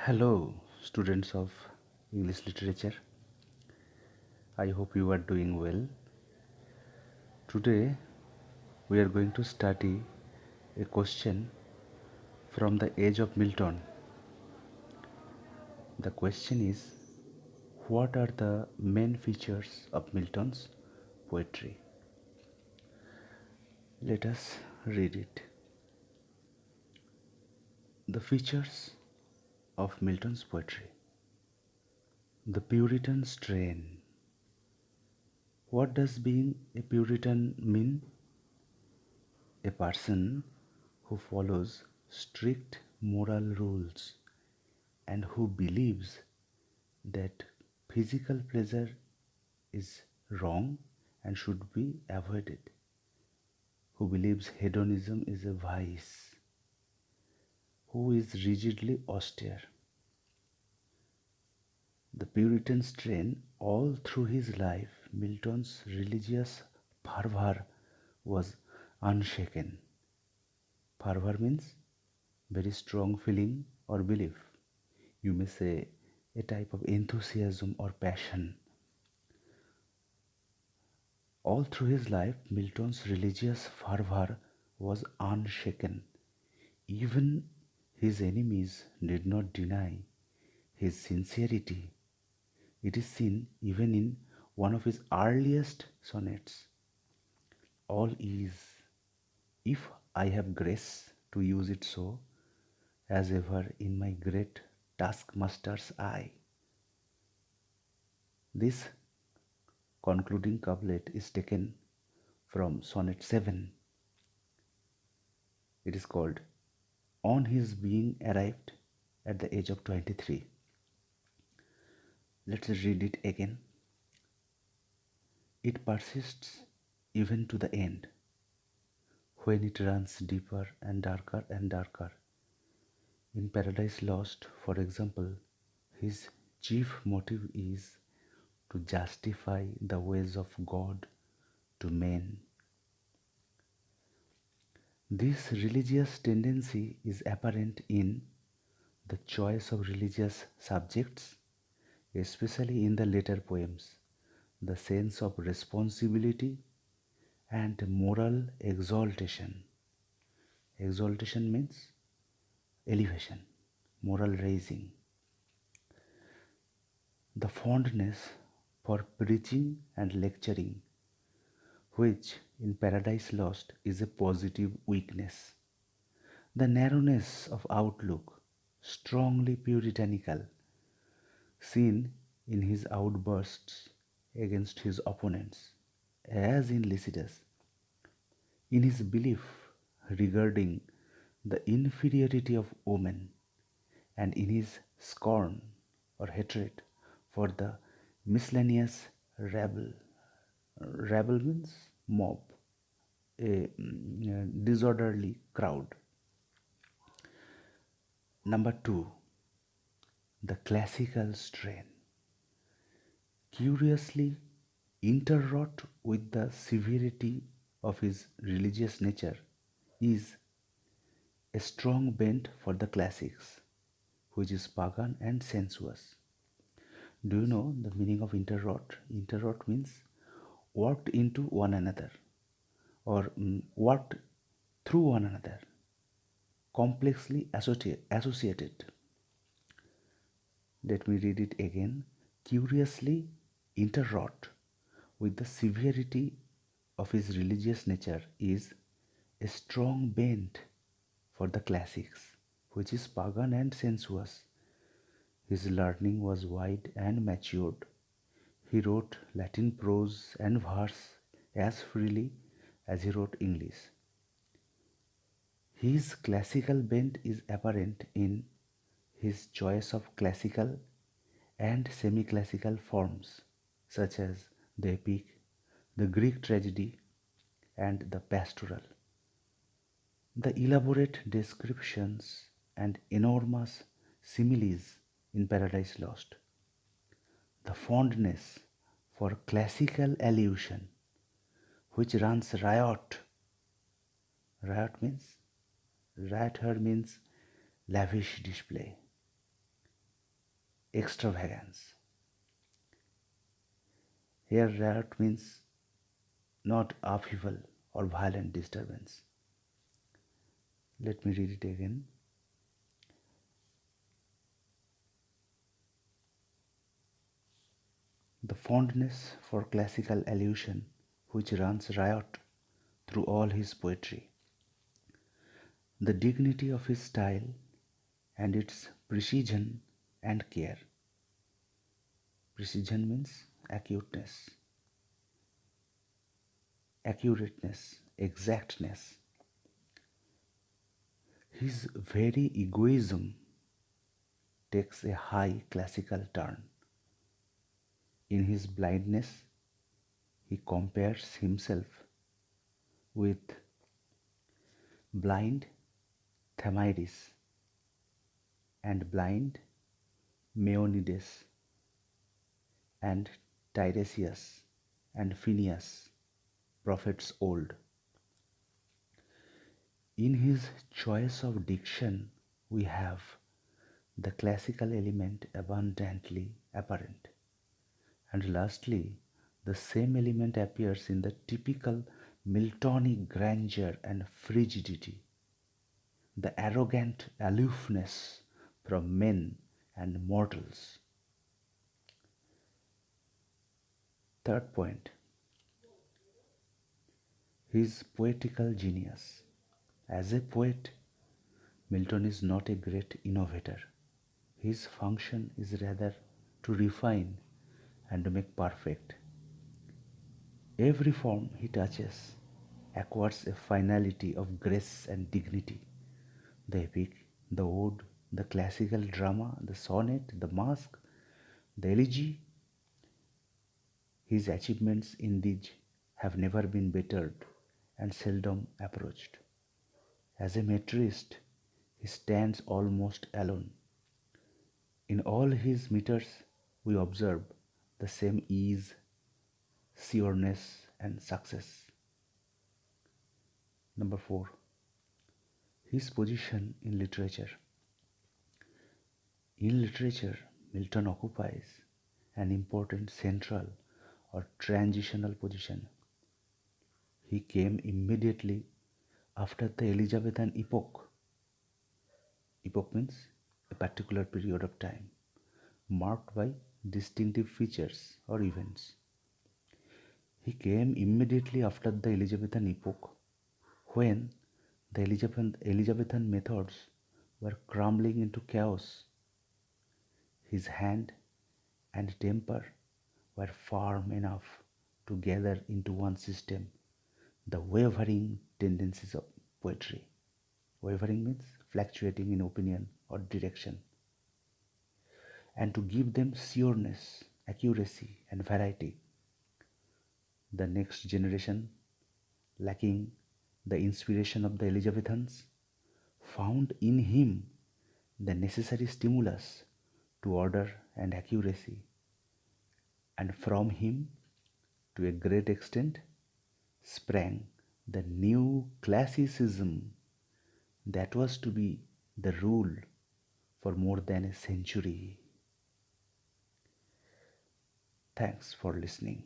Hello, students of English literature. I hope you are doing well. Today, we are going to study a question from the age of Milton. The question is, what are the main features of Milton's poetry? Let us read it. The features of Milton's poetry. The Puritan strain. What does being a Puritan mean? A person who follows strict moral rules and who believes that physical pleasure is wrong and should be avoided, who believes hedonism is a vice, who is rigidly austere. The Puritan strain all through his life, Milton's religious fervor was unshaken. Fervor means very strong feeling or belief. You may say a type of enthusiasm or passion. All through his life, Milton's religious fervor was unshaken. Even his enemies did not deny his sincerity. It is seen even in one of his earliest sonnets. All is, if I have grace to use it so, as ever in my great taskmaster's eye. This concluding couplet is taken from Sonnet 7. It is called On His Being Arrived at the Age of 23. Let's read it again. It persists even to the end, when it runs deeper and darker and darker. In Paradise Lost, for example, his chief motive is to justify the ways of God to men. This religious tendency is apparent in the choice of religious subjects, especially in the later poems, the sense of responsibility and moral exaltation. Exaltation means elevation, moral raising. The fondness for preaching and lecturing, which in Paradise Lost is a positive weakness. The narrowness of outlook, strongly puritanical, seen in his outbursts against his opponents, as in Lycidas, in his belief regarding the inferiority of women, and in his scorn or hatred for the miscellaneous rabble. Rabble means mob, a disorderly crowd. Number 2, the classical strain. Curiously interwrought with the severity of his religious nature is a strong bent for the classics, which is pagan and sensuous. Do you know the meaning of interwrought? Interwrought means worked into one another or worked through one another, complexly associated. Let me read it again. Curiously interwrought with the severity of his religious nature is a strong bent for the classics, which is pagan and sensuous. His learning was wide and matured. He wrote Latin prose and verse as freely as he wrote English. His classical bent is apparent in his choice of classical and semi-classical forms such as the epic, the Greek tragedy, and the pastoral. The elaborate descriptions and enormous similes in Paradise Lost. The fondness for classical allusion, which runs riot. Riot means lavish display. extravagance. Here riot means not upheaval or violent disturbance. Let me read it again. The fondness for classical allusion which runs riot through all his poetry, the dignity of his style and its precision and care. Precision means accurateness, exactness. His very egoism takes a high classical turn. In his blindness, he compares himself with blind Thamyris and blind Meonides and Tiresias and Phineas, prophets old. In his choice of diction, we have the classical element abundantly apparent. And lastly, the same element appears in the typical Miltonic grandeur and frigidity, the arrogant aloofness from men and mortals. Third point, his poetical genius. As a poet, Milton is not a great innovator. His function is rather to refine and to make perfect. Every form he touches acquires a finality of grace and dignity. The epic, the ode, the classical drama, the sonnet, the masque, the elegy. His achievements in these have never been bettered and seldom approached. As a metrist, he stands almost alone. In all his meters, we observe the same ease, sureness, and success. Number 4. His position in literature. In literature, Milton occupies an important central or transitional position. He came immediately after the Elizabethan epoch. Epoch means a particular period of time marked by distinctive features or events. He came immediately after the Elizabethan epoch when the Elizabethan methods were crumbling into chaos. His hand and temper were firm enough to gather into one system the wavering tendencies of poetry. Wavering means fluctuating in opinion or direction, and to give them sureness, accuracy, and variety. The next generation, lacking the inspiration of the Elizabethans, found in him the necessary stimulus to order and accuracy, and from him, to a great extent, sprang the new classicism that was to be the rule for more than a century. Thanks for listening.